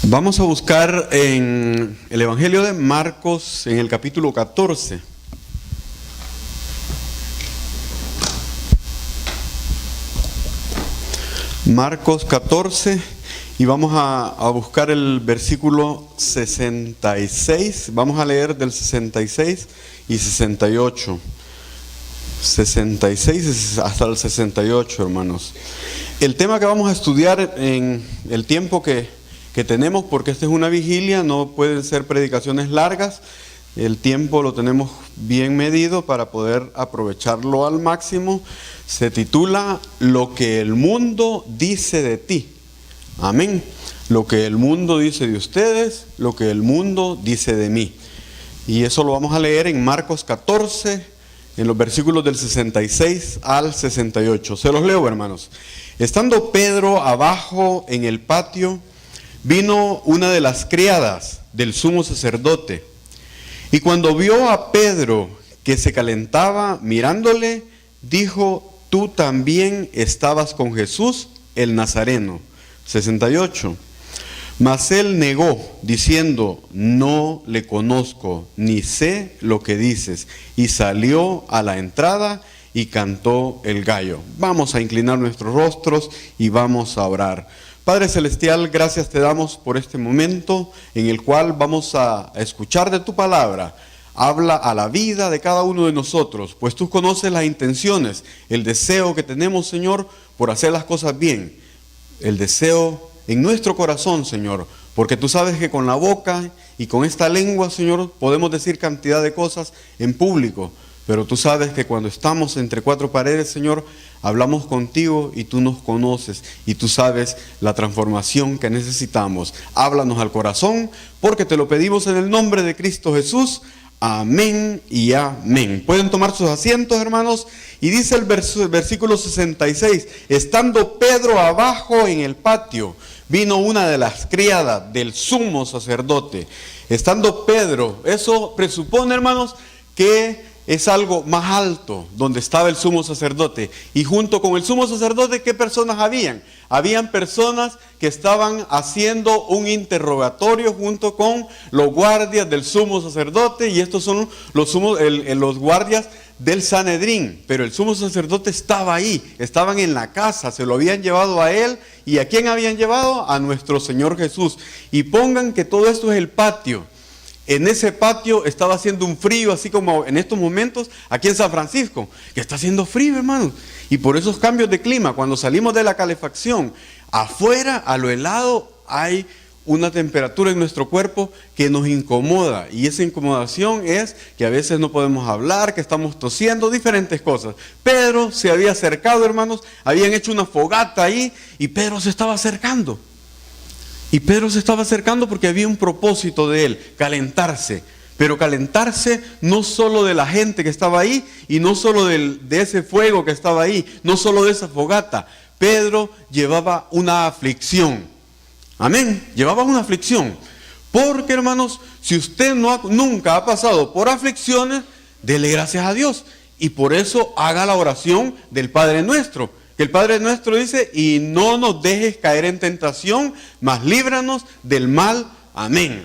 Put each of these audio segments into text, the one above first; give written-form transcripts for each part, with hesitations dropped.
Vamos a buscar en el Evangelio de Marcos, en el capítulo 14. Marcos 14, y vamos a buscar el versículo 66. Vamos a leer del 66 y 68. 66 hasta el 68, hermanos. El tema que vamos a estudiar en el tiempo que tenemos, porque esta es una vigilia, no pueden ser predicaciones largas. El tiempo lo tenemos bien medido para poder aprovecharlo al máximo. Se titula Lo que el mundo dice de ti. Amén. Lo que el mundo dice de ustedes, lo que el mundo dice de mí. Y eso lo vamos a leer en Marcos 14, en los versículos del 66 al 68. Se los leo, hermanos. Estando Pedro abajo en el patio, vino una de las criadas del sumo sacerdote, y cuando vio a Pedro que se calentaba mirándole, dijo: tú también estabas con Jesús el Nazareno. 68. Mas él negó, diciendo: no le conozco, ni sé lo que dices. Y salió a la entrada y cantó el gallo. Vamos a inclinar nuestros rostros y vamos a orar. Padre Celestial, gracias te damos por este momento en el cual vamos a escuchar de tu palabra. Habla a la vida de cada uno de nosotros, pues tú conoces las intenciones, el deseo que tenemos, Señor, por hacer las cosas bien. El deseo en nuestro corazón, Señor, porque tú sabes que con la boca y con esta lengua, Señor, podemos decir cantidad de cosas en público. Pero tú sabes que cuando estamos entre cuatro paredes, Señor, hablamos contigo y tú nos conoces y tú sabes la transformación que necesitamos. Háblanos al corazón, porque te lo pedimos en el nombre de Cristo Jesús. Amén y amén. Pueden tomar sus asientos, hermanos. Y dice el versículo 66, estando Pedro abajo en el patio, vino una de las criadas del sumo sacerdote. Estando Pedro, eso presupone, hermanos, que es algo más alto, donde estaba el sumo sacerdote. Y junto con el sumo sacerdote, ¿qué personas habían? Habían personas que estaban haciendo un interrogatorio junto con los guardias del sumo sacerdote. Y estos son los guardias del Sanedrín. Pero el sumo sacerdote estaba ahí, estaban en la casa, se lo habían llevado a él. ¿Y a quién habían llevado? A nuestro Señor Jesús. Y pongan que todo esto es el patio. En ese patio estaba haciendo un frío, así como en estos momentos aquí en San Francisco, que está haciendo frío, hermanos. Y por esos cambios de clima, cuando salimos de la calefacción, afuera, a lo helado, hay una temperatura en nuestro cuerpo que nos incomoda. Y esa incomodación es que a veces no podemos hablar, que estamos tosiendo, diferentes cosas. Pedro se había acercado, hermanos, habían hecho una fogata ahí y Pedro se estaba acercando. Y Pedro se estaba acercando porque había un propósito de él, calentarse. Pero calentarse no solo de la gente que estaba ahí, y no solo de ese fuego que estaba ahí, no solo de esa fogata. Pedro llevaba una aflicción. Amén, llevaba una aflicción. Porque, hermanos, si usted nunca ha pasado por aflicciones, dele gracias a Dios. Y por eso haga la oración del Padre Nuestro. Que el Padre Nuestro dice: y no nos dejes caer en tentación, mas líbranos del mal. Amén.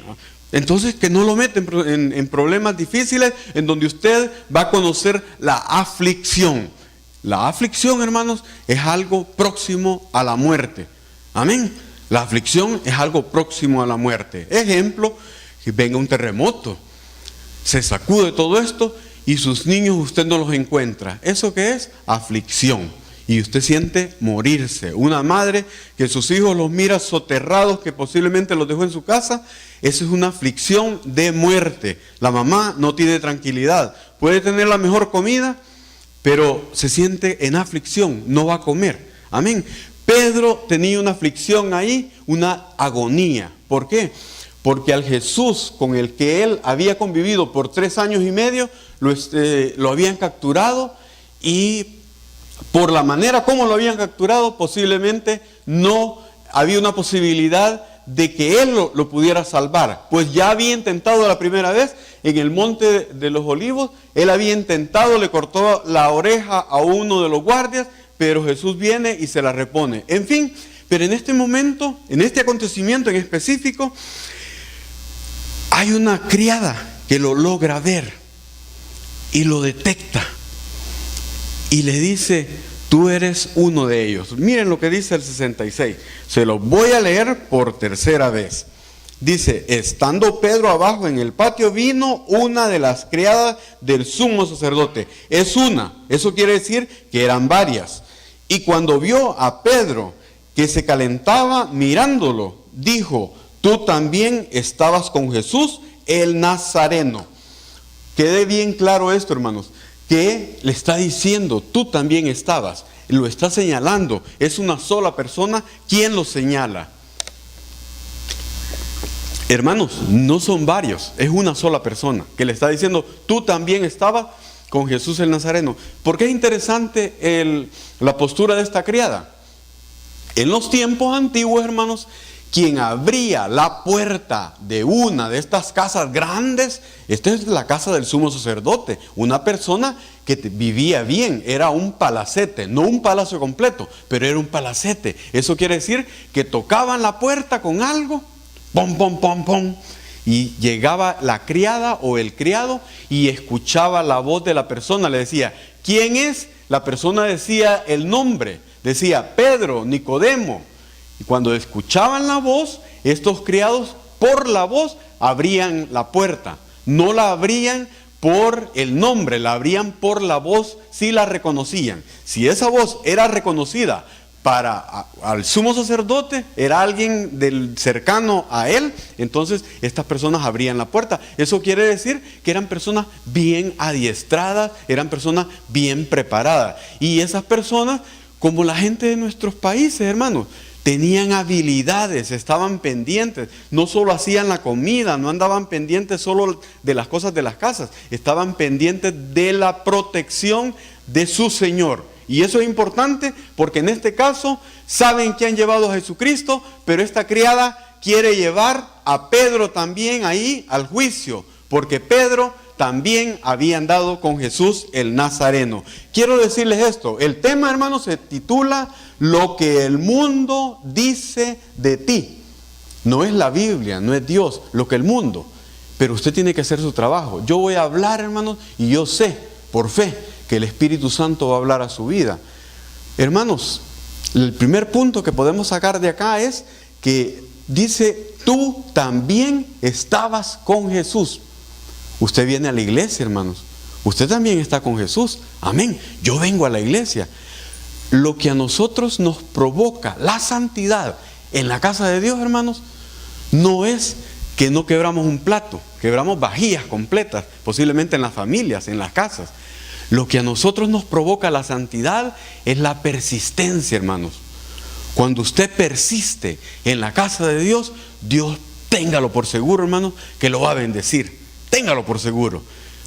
Entonces, que no lo meten en problemas difíciles en donde usted va a conocer la aflicción. La aflicción, hermanos, es algo próximo a la muerte. Amén. La aflicción es algo próximo a la muerte. Ejemplo, que venga un terremoto, se sacude todo esto y sus niños usted no los encuentra. ¿Eso qué es? Aflicción. Y usted siente morirse. Una madre que sus hijos los mira soterrados, que posiblemente los dejó en su casa, eso es una aflicción de muerte. La mamá no tiene tranquilidad. Puede tener la mejor comida, pero se siente en aflicción, no va a comer. Amén. Pedro tenía una aflicción ahí, una agonía. ¿Por qué? Porque al Jesús con el que él había convivido por 3 años y medio, lo habían capturado, y por la manera como lo habían capturado, posiblemente no había una posibilidad de que él lo pudiera salvar. Pues ya había intentado la primera vez en el monte de los Olivos, él había intentado, le cortó la oreja a uno de los guardias, pero Jesús viene y se la repone. En fin, Pero en este momento, en este acontecimiento en específico, hay una criada que lo logra ver y lo detecta y le dice: tú eres uno de ellos. Miren lo que dice el 66. Se los voy a leer por tercera vez. Dice: estando Pedro abajo en el patio, vino una de las criadas del sumo sacerdote. Es una, eso quiere decir que eran varias. Y cuando vio a Pedro que se calentaba mirándolo, dijo: tú también estabas con Jesús el Nazareno. Quede bien claro esto, hermanos, que le está diciendo: tú también estabas. Lo está señalando. Es una sola persona quien lo señala. Hermanos, no son varios, es una sola persona que le está diciendo: tú también estabas con Jesús el Nazareno. ¿Por qué es interesante la postura de esta criada? En los tiempos antiguos, hermanos, quien abría la puerta de una de estas casas grandes, esta es la casa del sumo sacerdote, una persona que vivía bien, era un palacete, no un palacio completo, pero era un palacete. Eso quiere decir que tocaban la puerta con algo, pom, pom, pom, pom, y llegaba la criada o el criado y escuchaba la voz de la persona, le decía: ¿quién es? La persona decía el nombre, decía Pedro, Nicodemo. Y cuando escuchaban la voz, estos criados por la voz abrían la puerta. No la abrían por el nombre, la abrían por la voz si la reconocían. Si esa voz era reconocida al sumo sacerdote, era alguien del cercano a él, entonces estas personas abrían la puerta. Eso quiere decir que eran personas bien adiestradas, eran personas bien preparadas. Y esas personas, como la gente de nuestros países, hermanos, tenían habilidades, estaban pendientes, no solo hacían la comida, no andaban pendientes solo de las cosas de las casas, estaban pendientes de la protección de su Señor. Y eso es importante porque en este caso saben que han llevado a Jesucristo, pero esta criada quiere llevar a Pedro también ahí al juicio, porque Pedro también había andado con Jesús el Nazareno. Quiero decirles esto, el tema, hermanos, se titula Lo que el mundo dice de ti. No es la Biblia, no es Dios, lo que el mundo. Pero usted tiene que hacer su trabajo. Yo voy a hablar, hermanos, y yo sé, por fe, que el Espíritu Santo va a hablar a su vida. Hermanos, el primer punto que podemos sacar de acá es que dice: tú también estabas con Jesús. Usted viene a la iglesia, hermanos. Usted también está con Jesús. Amén. Yo vengo a la iglesia. Lo que a nosotros nos provoca la santidad en la casa de Dios, hermanos, no es que no quebramos un plato, quebramos vajillas completas, posiblemente en las familias, en las casas. Lo que a nosotros nos provoca la santidad es la persistencia, hermanos. Cuando usted persiste en la casa de Dios, Dios, téngalo por seguro, hermanos, que lo va a bendecir. Téngalo por seguro.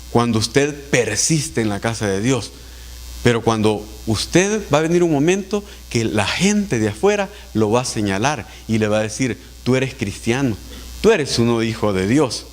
Cuando usted persiste en la casa de Dios. Pero cuando usted va a venir un momento que la gente de afuera lo va a señalar y le va a decir: tú eres cristiano, tú eres un hijo de Dios.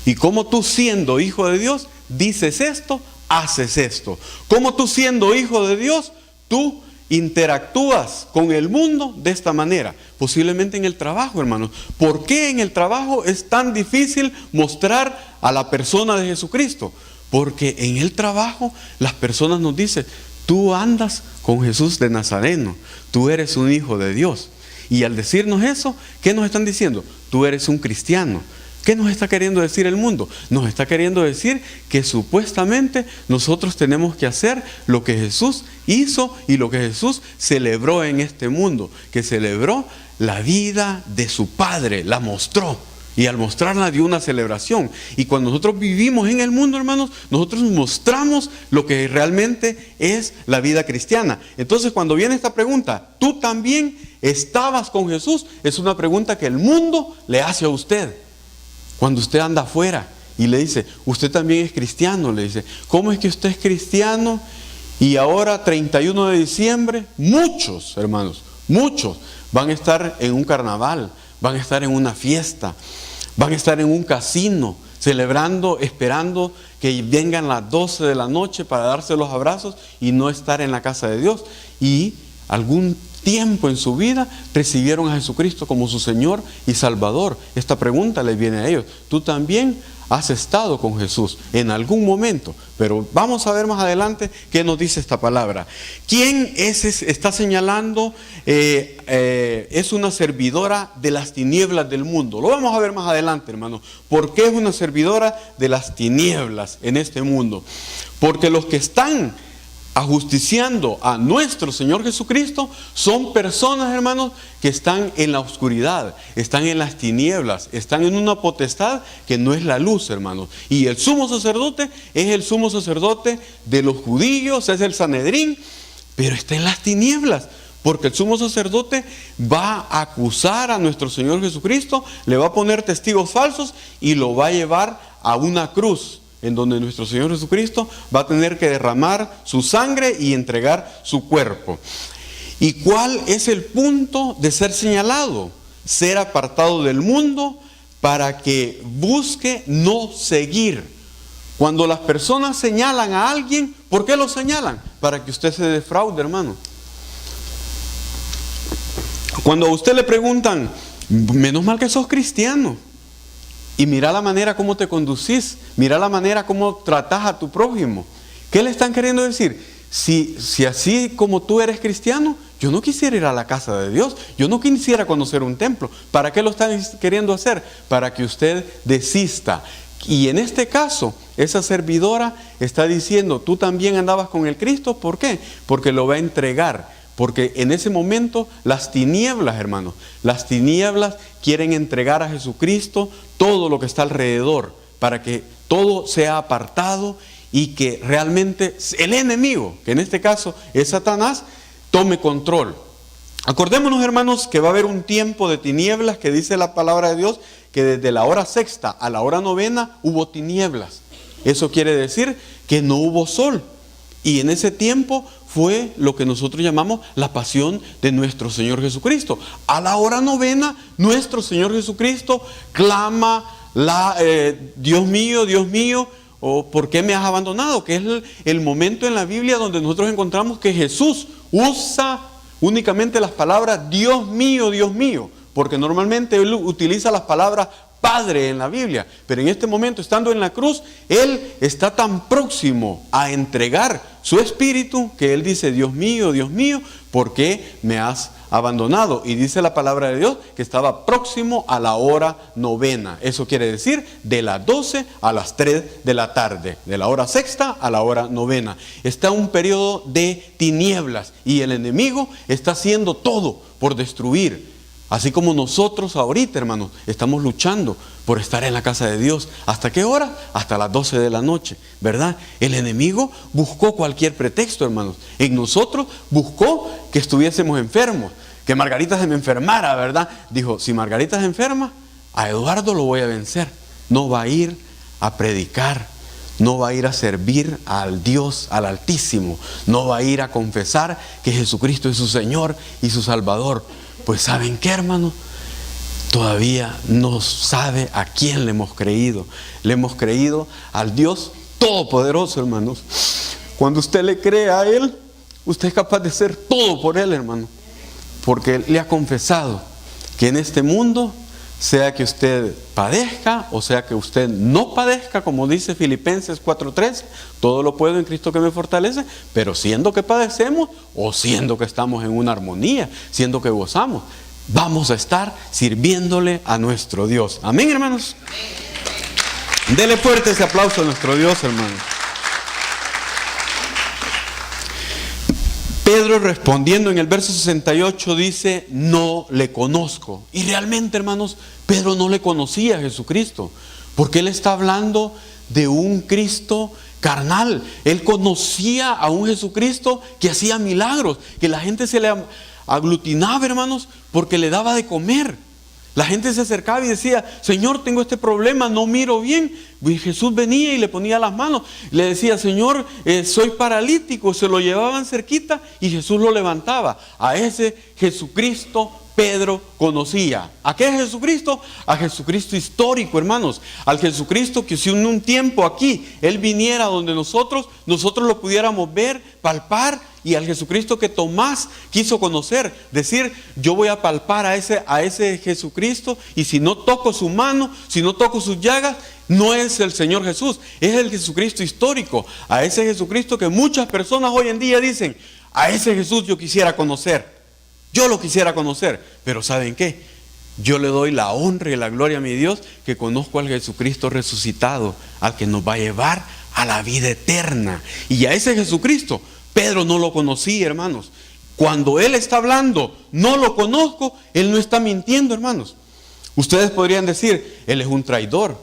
Y como tú, siendo hijo de Dios, dices esto, haces esto. Como tú, siendo hijo de Dios, tú interactúas con el mundo de esta manera. Posiblemente en el trabajo, hermanos. ¿Por qué en el trabajo es tan difícil mostrar a la persona de Jesucristo? Porque en el trabajo las personas nos dicen: tú andas con Jesús de Nazareno, tú eres un hijo de Dios. Y al decirnos eso, ¿qué nos están diciendo? Tú eres un cristiano. ¿Qué nos está queriendo decir el mundo? Nos está queriendo decir que supuestamente nosotros tenemos que hacer lo que Jesús hizo y lo que Jesús celebró en este mundo, que celebró la vida de su Padre, la mostró. Y al mostrarla dio una celebración. Y cuando nosotros vivimos en el mundo, hermanos, nosotros mostramos lo que realmente es la vida cristiana. Entonces, cuando viene esta pregunta, ¿tú también estabas con Jesús? Es una pregunta que el mundo le hace a usted. Cuando usted anda afuera y le dice: usted también es cristiano, le dice: ¿cómo es que usted es cristiano? Y ahora, 31 de diciembre, muchos, hermanos, muchos van a estar en un carnaval, van a estar en una fiesta, van a estar en un casino, celebrando, esperando que vengan las 12 de la noche para darse los abrazos y no estar en la casa de Dios. Y algún tiempo en su vida recibieron a Jesucristo como su Señor y Salvador? Esta pregunta les viene a ellos. Tú también has estado con Jesús en algún momento, pero vamos a ver más adelante qué nos dice esta palabra. ¿Quién está señalando? Es una servidora de las tinieblas del mundo. Lo vamos a ver más adelante, hermano. ¿Por qué es una servidora de las tinieblas en este mundo? Porque los que están ajusticiando a nuestro Señor Jesucristo son personas, hermanos, que están en la oscuridad, están en las tinieblas, están en una potestad que no es la luz, hermanos. Y el sumo sacerdote es el sumo sacerdote de los judíos, es el Sanedrín, pero está en las tinieblas, porque el sumo sacerdote va a acusar a nuestro Señor Jesucristo, le va a poner testigos falsos y lo va a llevar a una cruz, en donde nuestro Señor Jesucristo va a tener que derramar su sangre y entregar su cuerpo. ¿Y cuál es el punto de ser señalado? Ser apartado del mundo para que busque no seguir. Cuando las personas señalan a alguien, ¿por qué lo señalan? Para que usted se defraude, hermano. Cuando a usted le preguntan, menos mal que sos cristiano, y mira la manera como te conducís, mira la manera como tratás a tu prójimo. ¿Qué le están queriendo decir? Si así como tú eres cristiano, yo no quisiera ir a la casa de Dios, yo no quisiera conocer un templo. ¿Para qué lo están queriendo hacer? Para que usted desista. Y en este caso, esa servidora está diciendo, tú también andabas con el Cristo. ¿Por qué? Porque lo va a entregar. Porque en ese momento las tinieblas, hermanos, las tinieblas quieren entregar a Jesucristo todo lo que está alrededor, para que todo sea apartado y que realmente el enemigo, que en este caso es Satanás, tome control. Acordémonos, hermanos, que va a haber un tiempo de tinieblas, que dice la palabra de Dios, que desde la hora sexta a la hora novena hubo tinieblas. Eso quiere decir que no hubo sol. Y en ese tiempo fue lo que nosotros llamamos la pasión de nuestro Señor Jesucristo. A la hora novena, nuestro Señor Jesucristo clama, Dios mío, o ¿por qué me has abandonado? Que es el momento en la Biblia donde nosotros encontramos que Jesús usa únicamente las palabras Dios mío, porque normalmente Él utiliza las palabras Padre en la Biblia, pero en este momento, estando en la cruz, Él está tan próximo a entregar su espíritu que Él dice, Dios mío, ¿por qué me has abandonado? Y dice la palabra de Dios que estaba próximo a la hora novena. Eso quiere decir de las 12 a las 3 de la tarde, de la hora sexta a la hora novena. Está un periodo de tinieblas y el enemigo está haciendo todo por destruir. Así como nosotros ahorita, hermanos, estamos luchando por estar en la casa de Dios. ¿Hasta qué hora? Hasta las 12 de la noche, ¿verdad? El enemigo buscó cualquier pretexto, hermanos. En nosotros buscó que estuviésemos enfermos, que Margarita se me enfermara, ¿verdad? Dijo, si Margarita se enferma, a Eduardo lo voy a vencer. No va a ir a predicar, no va a ir a servir al Dios, al Altísimo. No va a ir a confesar que Jesucristo es su Señor y su Salvador. Pues ¿saben qué, hermano? Todavía no sabe a quién le hemos creído. Le hemos creído al Dios Todopoderoso, hermanos. Cuando usted le cree a Él, usted es capaz de hacer todo por Él, hermano. Porque Él le ha confesado que en este mundo, sea que usted padezca o sea que usted no padezca, como dice Filipenses 4:13, todo lo puedo en Cristo que me fortalece, pero siendo que padecemos o siendo que estamos en una armonía, siendo que gozamos, vamos a estar sirviéndole a nuestro Dios. Amén, hermanos. Dele fuerte ese aplauso a nuestro Dios, hermanos. Pedro, respondiendo en el verso 68, dice, no le conozco. Y realmente, hermanos, Pedro no le conocía a Jesucristo, porque él está hablando de un Cristo carnal. Él conocía a un Jesucristo que hacía milagros, que la gente se le aglutinaba, hermanos, porque le daba de comer. La gente se acercaba y decía, Señor, tengo este problema, no miro bien. Y Jesús venía y le ponía las manos. Le decía, Señor, soy paralítico. Se lo llevaban cerquita y Jesús lo levantaba. A ese Jesucristo Pedro conocía. ¿A qué Jesucristo? A Jesucristo histórico, hermanos. Al Jesucristo que si un tiempo aquí Él viniera donde nosotros lo pudiéramos ver, palpar y al Jesucristo que Tomás quiso conocer. Decir, yo voy a palpar a ese Jesucristo, y si no toco su mano, si no toco sus llagas, no es el Señor Jesús, es el Jesucristo histórico. A ese Jesucristo que muchas personas hoy en día dicen, a ese Jesús yo quisiera conocer, yo lo quisiera conocer. Pero ¿saben qué? Yo le doy la honra y la gloria a mi Dios que conozco al Jesucristo resucitado, al que nos va a llevar a la vida eterna. Y a ese Jesucristo Pedro no lo conocía, hermanos. Cuando él está hablando, no lo conozco, él no está mintiendo, hermanos. Ustedes podrían decir, él es un traidor.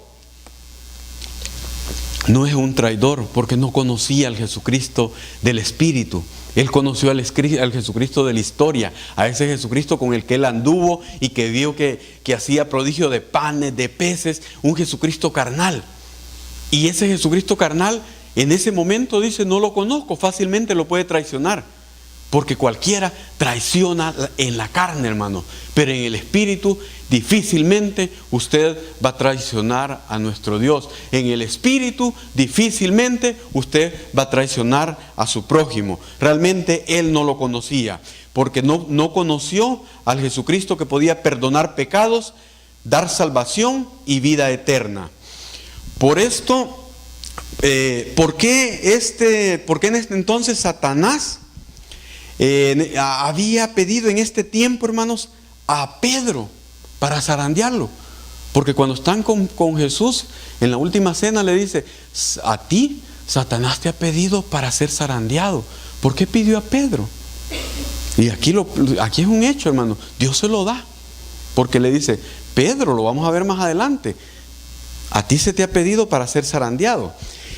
No es un traidor, porque no conocía al Jesucristo del Espíritu. Él conoció al Jesucristo de la historia, a ese Jesucristo con el que él anduvo y que vio que hacía prodigio de panes, de peces, un Jesucristo carnal. Y ese Jesucristo carnal, en ese momento dice, no lo conozco, fácilmente lo puede traicionar. Porque cualquiera traiciona en la carne, hermano. Pero en el Espíritu difícilmente usted va a traicionar a nuestro Dios. En el Espíritu difícilmente usted va a traicionar a su prójimo. Realmente él no lo conocía. Porque no conoció al Jesucristo que podía perdonar pecados, dar salvación y vida eterna. Por esto, ¿por qué en este entonces Satanás había pedido en este tiempo, hermanos, a Pedro para zarandearlo? Porque cuando están con Jesús en la última cena le dice, a ti Satanás te ha pedido para ser zarandeado. ¿Por qué pidió a Pedro? Y aquí es un hecho, hermano. Dios se lo da, porque le dice, Pedro, lo vamos a ver más adelante, a ti se te ha pedido para ser zarandeado.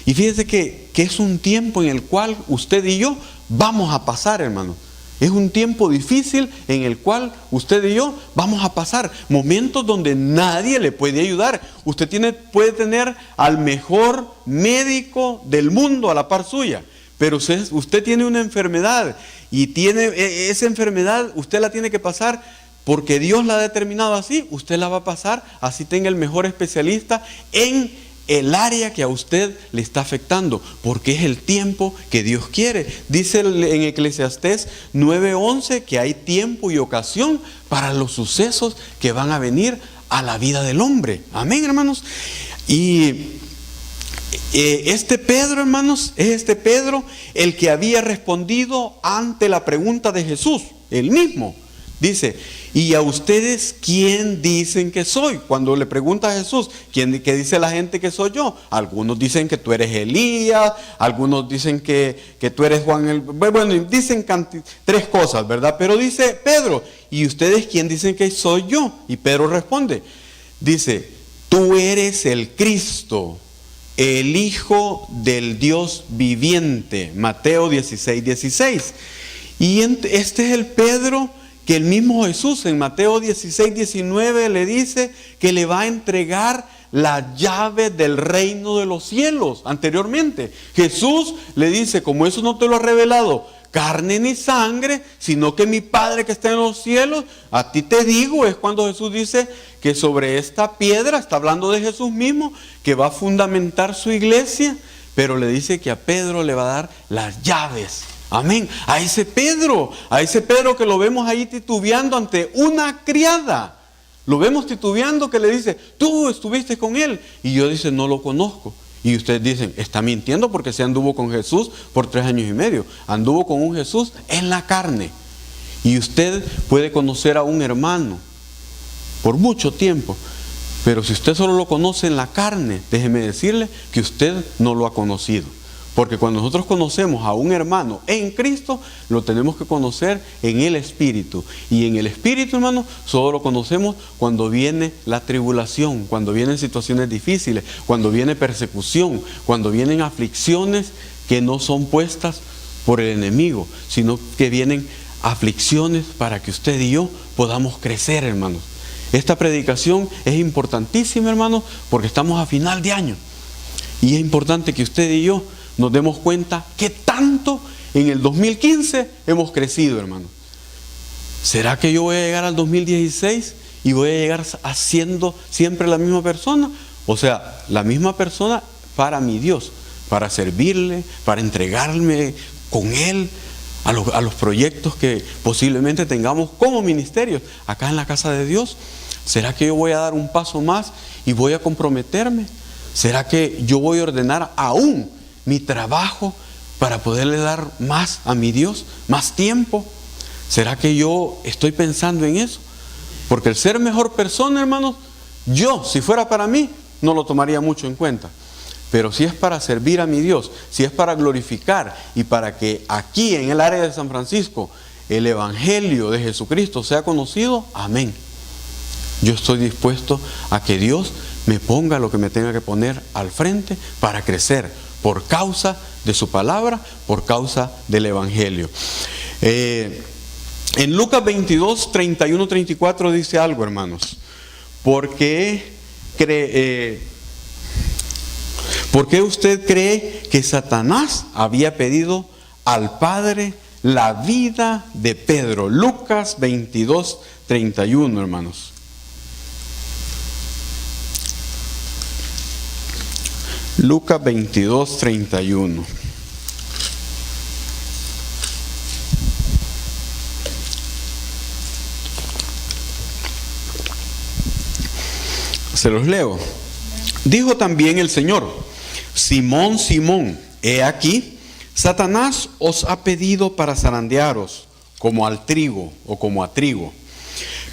Y fíjese que es un tiempo en el cual usted y yo vamos a pasar, hermano. Es un tiempo difícil en el cual usted y yo vamos a pasar momentos donde nadie le puede ayudar. Usted puede tener al mejor médico del mundo a la par suya, pero usted tiene una enfermedad, y esa enfermedad usted la tiene que pasar porque Dios la ha determinado así. Usted la va a pasar así tenga el mejor especialista en el área que a usted le está afectando, porque es el tiempo que Dios quiere. Dice en Eclesiastés 9:11 que hay tiempo y ocasión para los sucesos que van a venir a la vida del hombre. Amén, hermanos. Y este Pedro, hermanos, es este Pedro el que había respondido ante la pregunta de Jesús, él mismo. Dice, ¿y a ustedes quién dicen que soy? Cuando le pregunta a Jesús, ¿qué dice la gente que soy yo? Algunos dicen que tú eres Elías, algunos dicen que tú eres Juan. Bueno, dicen tres cosas, ¿verdad? Pero dice Pedro, ¿y ustedes quién dicen que soy yo? Y Pedro responde, dice, tú eres el Cristo, el Hijo del Dios viviente. Mateo 16:16. Y este es el Pedro que el mismo Jesús en Mateo 16:19 le dice que le va a entregar la llave del reino de los cielos. Anteriormente Jesús le dice, como eso no te lo ha revelado carne ni sangre, sino que mi Padre que está en los cielos, a ti te digo. Es cuando Jesús dice que sobre esta piedra, está hablando de Jesús mismo, que va a fundamentar su iglesia, pero le dice que a Pedro le va a dar las llaves. Amén. A ese Pedro que lo vemos ahí titubeando ante una criada. Lo vemos titubeando, que le dice, tú estuviste con él. Y yo dice, no lo conozco. Y ustedes dicen, está mintiendo porque se anduvo con Jesús por 3 años y medio. Anduvo con un Jesús en la carne. Y usted puede conocer a un hermano por mucho tiempo, pero si usted solo lo conoce en la carne, déjeme decirle que usted no lo ha conocido. Porque cuando nosotros conocemos a un hermano en Cristo, lo tenemos que conocer en el Espíritu. Y en el Espíritu, hermano, solo lo conocemos cuando viene la tribulación, cuando vienen situaciones difíciles, cuando viene persecución, cuando vienen aflicciones que no son puestas por el enemigo, sino que vienen aflicciones para que usted y yo podamos crecer, hermanos. Esta predicación es importantísima, hermanos, porque estamos a final de año. Y es importante que usted y yo nos demos cuenta que tanto en el 2015 hemos crecido, hermano. ¿Será que yo voy a llegar al 2016 y voy a llegar siendo siempre la misma persona? O sea, la misma persona para mi Dios, para servirle, para entregarme con Él a los proyectos que posiblemente tengamos como ministerios acá en la casa de Dios. ¿Será que yo voy a dar un paso más y voy a comprometerme? ¿Será que yo voy a ordenar aún mi trabajo para poderle dar más a mi Dios, más tiempo? ¿Será que yo estoy pensando en eso? Porque el ser mejor persona, hermanos, yo, si fuera para mí, no lo tomaría mucho en cuenta. Pero si es para servir a mi Dios, si es para glorificar y para que aquí en el área de San Francisco el Evangelio de Jesucristo sea conocido, amén. Yo estoy dispuesto a que Dios me ponga lo que me tenga que poner al frente para crecer por causa de su palabra, por causa del Evangelio. En Lucas 22, 31, 34 dice algo, hermanos. ¿Por qué usted cree que Satanás había pedido al Padre la vida de Pedro? Lucas 22, 31, hermanos. Lucas 22, 31. Se los leo. Dijo también el Señor: Simón, Simón, he aquí, Satanás os ha pedido para zarandearos como al trigo o como a trigo.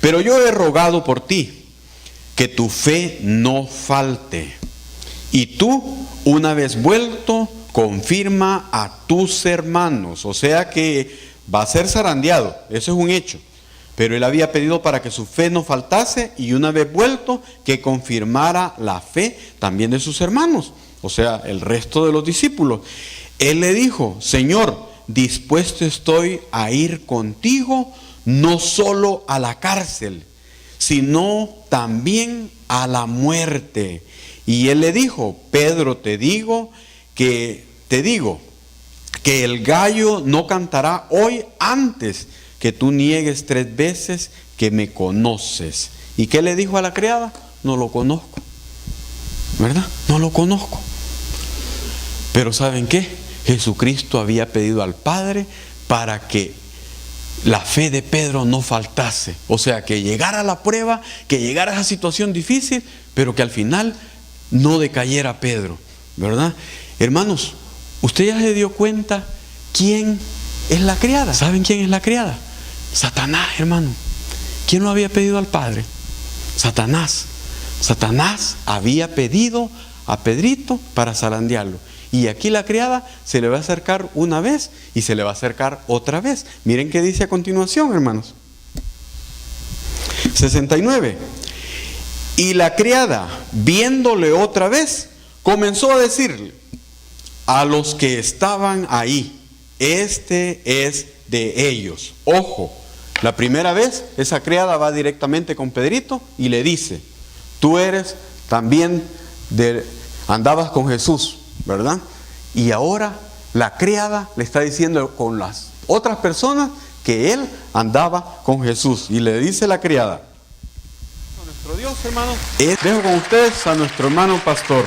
Pero yo he rogado por ti, que tu fe no falte. Y tú, una vez vuelto, confirma a tus hermanos. O sea que va a ser zarandeado, eso es un hecho. Pero él había pedido para que su fe no faltase y una vez vuelto, que confirmara la fe también de sus hermanos. O sea, el resto de los discípulos. Él le dijo: Señor, dispuesto estoy a ir contigo, no solo a la cárcel, sino también a la muerte. Y él le dijo: Pedro, te digo que el gallo no cantará hoy antes que tú niegues 3 veces que me conoces. ¿Y qué le dijo a la criada? No lo conozco, ¿verdad? No lo conozco. Pero ¿saben qué? Jesucristo había pedido al Padre para que la fe de Pedro no faltase. O sea, que llegara la prueba, que llegara esa situación difícil, pero que al final no decayera Pedro, ¿verdad? Hermanos, ¿usted ya se dio cuenta quién es la criada? ¿Saben quién es la criada? Satanás, hermano. ¿Quién lo había pedido al Padre? Satanás. Satanás había pedido a Pedrito para zarandearlo. Y aquí la criada se le va a acercar una vez y se le va a acercar otra vez. Miren qué dice a continuación, hermanos. 69. Y la criada, viéndole otra vez, comenzó a decirle a los que estaban ahí: este es de ellos. Ojo, la primera vez esa criada va directamente con Pedrito y le dice: tú eres también andabas con Jesús, ¿verdad? Y ahora la criada le está diciendo con las otras personas que él andaba con Jesús. Y le dice la criada: nuestro Dios, hermano, dejo con ustedes a nuestro hermano pastor.